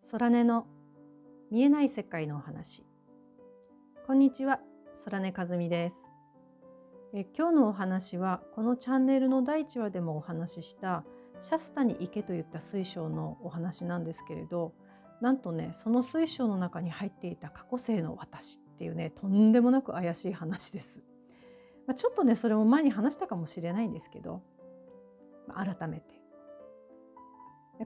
空音の見えない世界のお話。こんにちは、空音和美です。今日のお話はこのチャンネルの第1話でもお話ししたシャスタに行けといった水晶のお話なんですけれど、なんとね、その水晶の中に入っていた過去世の私っていうね、とんでもなく怪しい話です。ちょっとね、それも前に話したかもしれないんですけど、改めて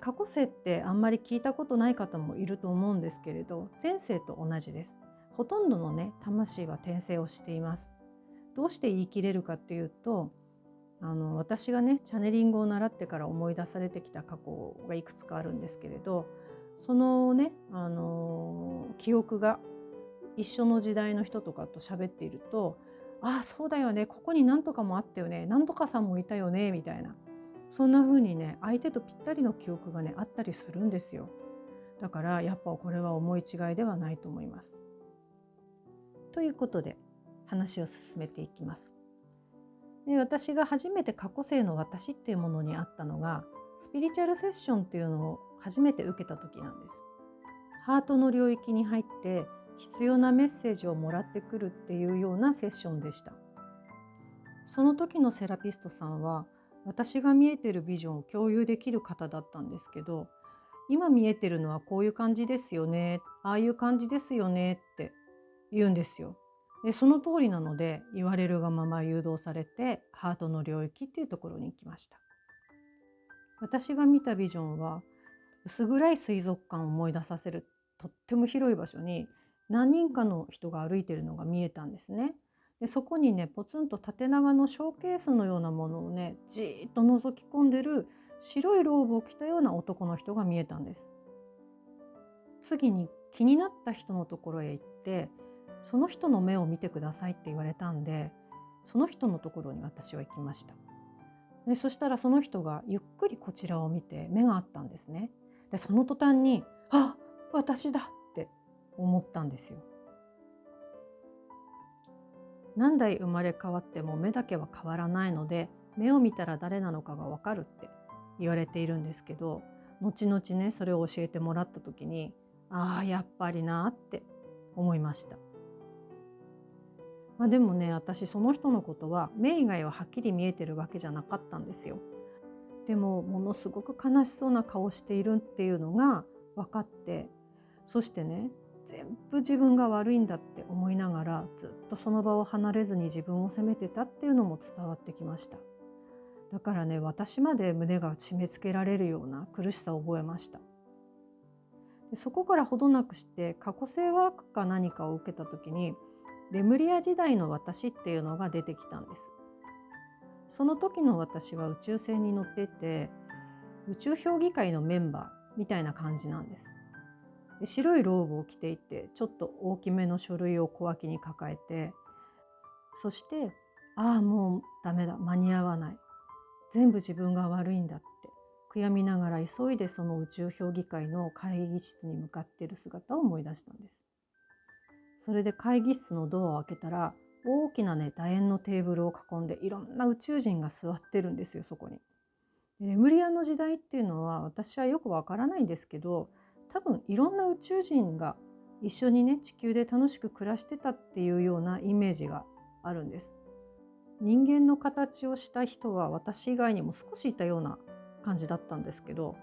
過去世ってあんまり聞いたことない方もいると思うんですけれど、前世と同じです。ほとんどのね、魂は転生をしています。どうして言い切れるかっていうと、私がねチャネリングを習ってから思い出されてきた過去がいくつかあるんですけれど、そのね、記憶が一緒の時代の人とかと喋っていると、ああそうだよね、ここに何とかもあったよね、何とかさんもいたよねみたいな、そんな風にね、相手とぴったりの記憶がねあったりするんですよ。だからやっぱこれは思い違いではないと思います。ということで話を進めていきます。で、私が初めて過去世の私っていうものに会ったのがスピリチュアルセッションっていうのを初めて受けた時なんです。ハートの領域に入って必要なメッセージをもらってくるっていうようなセッションでした。その時のセラピストさんは私が見えてるビジョンを共有できる方だったんですけど、今見えてるのはこういう感じですよね、ああいう感じですよねって言うんですよ。で、その通りなので言われるがまま誘導されてハートの領域っていうところに行きました。私が見たビジョンは薄暗い水族館を思い出させるとっても広い場所に何人かの人が歩いているのが見えたんですね。で、そこにねポツンと縦長のショーケースのようなものをねじーっと覗き込んでる白いローブを着たような男の人が見えたんです。次に気になった人のところへ行って、その人の目を見てくださいって言われたんで、その人のところに私は行きました。で、そしたらその人がゆっくりこちらを見て目が合ったんですね。で、その途端にあ、私だって思ったんですよ。何代生まれ変わっても目だけは変わらないので、目を見たら誰なのかがわかるって言われているんですけど、後々ねそれを教えてもらった時に、ああやっぱりなって思いました。でもね、私その人のことは目以外ははっきり見えてるわけじゃなかったんですよ。でもものすごく悲しそうな顔しているっていうのが分かって、そしてね、全部自分が悪いんだって思いながらずっとその場を離れずに自分を責めてたっていうのも伝わってきました。だからね、私まで胸が締め付けられるような苦しさを覚えました。で、そこからほどなくして過去性ワークか何かを受けた時にレムリア時代の私っていうのが出てきたんです。その時の私は宇宙船に乗っていて、宇宙評議会のメンバーみたいな感じなんです。で、白いローブを着ていてちょっと大きめの書類を小脇に抱えて、そしてああもうダメだ、間に合わない、全部自分が悪いんだって悔やみながら急いでその宇宙評議会の会議室に向かっている姿を思い出したんです。それで会議室のドアを開けたら大きなね楕円のテーブルを囲んでいろんな宇宙人が座ってるんですよ、そこに。で、レムリアの時代っていうのは私はよくわからないんですけど、多分いろんな宇宙人が一緒にね地球で楽しく暮らしてたっていうようなイメージがあるんです。人間の形をした人は私以外にも少しいたような感じだったんですけど、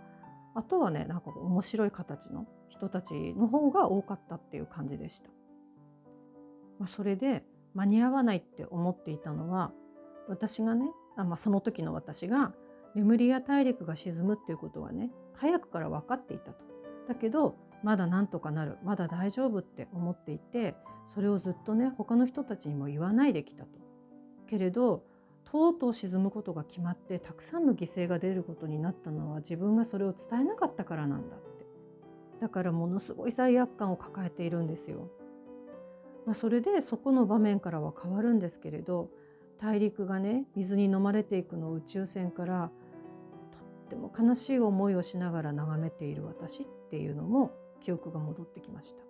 あとはねなんか面白い形の人たちの方が多かったっていう感じでした。それで間に合わないって思っていたのは、私がね、その時の私がレムリア大陸が沈むっていうことはね早くから分かっていたと。だけどまだなんとかなる、まだ大丈夫って思っていて、それをずっとね他の人たちにも言わないできたと。けれどとうとう沈むことが決まってたくさんの犠牲が出ることになったのは自分がそれを伝えなかったからなんだって。だからものすごい罪悪感を抱えているんですよ。それでそこの場面からは変わるんですけれど、大陸がね水に飲まれていくのを宇宙船からとっても悲しい思いをしながら眺めている私っていうのも記憶が戻ってきました。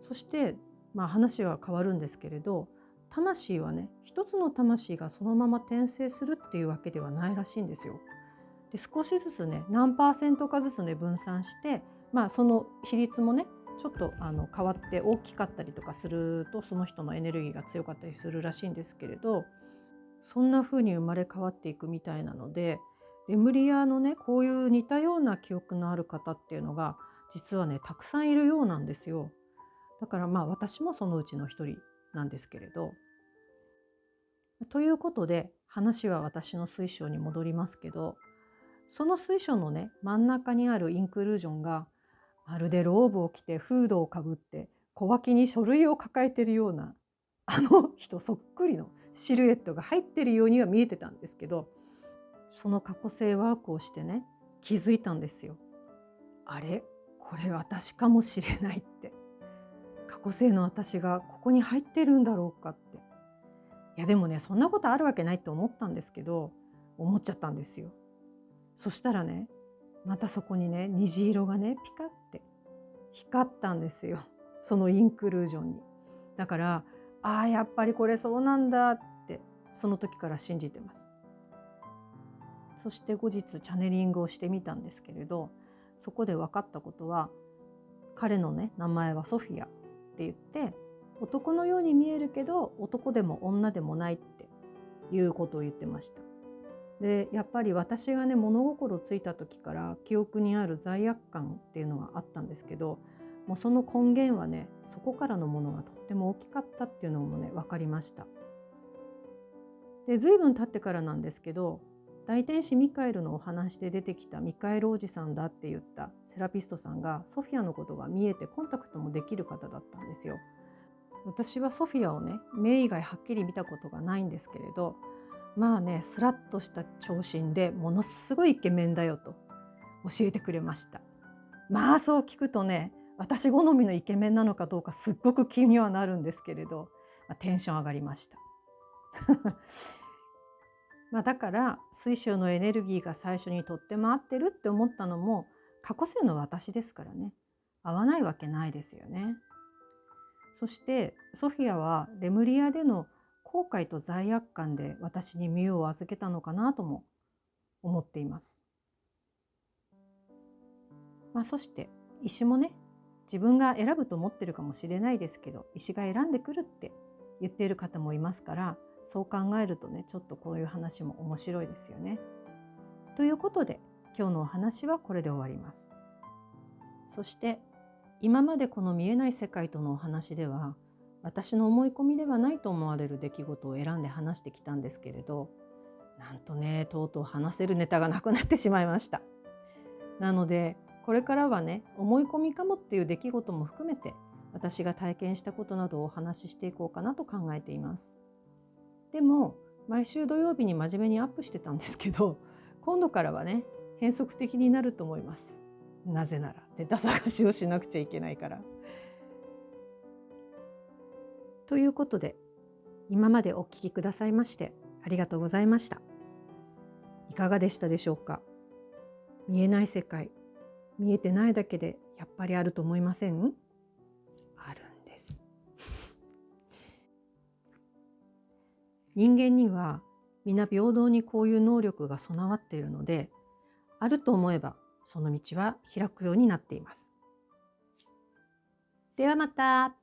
そして、話は変わるんですけれど、魂はね一つの魂がそのまま転生するっていうわけではないらしいんですよ。で少しずつね何パーセントかずつね分散して、その比率もねちょっと変わって大きかったりとかするとその人のエネルギーが強かったりするらしいんですけれど、そんな風に生まれ変わっていくみたいなので、レムリアのねこういう似たような記憶のある方っていうのが実はねたくさんいるようなんですよ。だから私もそのうちの一人なんですけれど。ということで話は私の水晶に戻りますけど、その水晶のね真ん中にあるインクルージョンがまるでローブを着てフードをかぶって小脇に書類を抱えているようなあの人そっくりのシルエットが入っているようには見えてたんですけど、その過去性ワークをしてね気づいたんですよ。あれこれ私かもしれないって、過去性の私がここに入ってるんだろうかって。いやでもねそんなことあるわけないって思ったんですけど、思っちゃったんですよ。そしたらねまたそこにね虹色がねピカって光ったんですよ、そのインクルージョンに。だからやっぱりこれそうなんだってその時から信じてます。そして後日チャネリングをしてみたんですけれど、そこで分かったことは、彼のね名前はソフィアって言って男のように見えるけど男でも女でもないっていうことを言ってました。でやっぱり私がね物心ついた時から記憶にある罪悪感っていうのがあったんですけど、もうその根源はねそこからのものがとっても大きかったっていうのもね分かりました。で随分経ってからなんですけど、大天使ミカエルのお話で出てきたミカエルおじさんだって言ったセラピストさんがソフィアのことが見えてコンタクトもできる方だったんですよ。私はソフィアをね目以外はっきり見たことがないんですけれど、スラッとした長身でものすごいイケメンだよと教えてくれました。そう聞くとね私好みのイケメンなのかどうかすっごく気にはなるんですけれど、テンション上がりました。だから水晶のエネルギーが最初にとっても合ってるって思ったのも過去世の私ですからね、合わないわけないですよね。そしてソフィアはレムリアでの後悔と罪悪感で私に身を預けたのかなとも思っています。そして石もね自分が選ぶと思ってるかもしれないですけど、石が選んでくるって言っている方もいますから、そう考えるとねちょっとこういう話も面白いですよね。ということで今日のお話はこれで終わります。そして今までこの見えない世界とのお話では私の思い込みではないと思われる出来事を選んで話してきたんですけれど、なんとねとうとう話せるネタがなくなってしまいました。なのでこれからはね思い込みかもっていう出来事も含めて私が体験したことなどをお話ししていこうかなと考えています。でも毎週土曜日に真面目にアップしてたんですけど、今度からはね変則的になると思います。なぜならネタ探しをしなくちゃいけないから。ということで今までお聞きくださいましてありがとうございました。いかがでしたでしょうか。見えない世界、見えてないだけでやっぱりあると思いません？あるんです。人間には皆平等にこういう能力が備わっているので、あると思えばその道は開くようになっています。ではまた。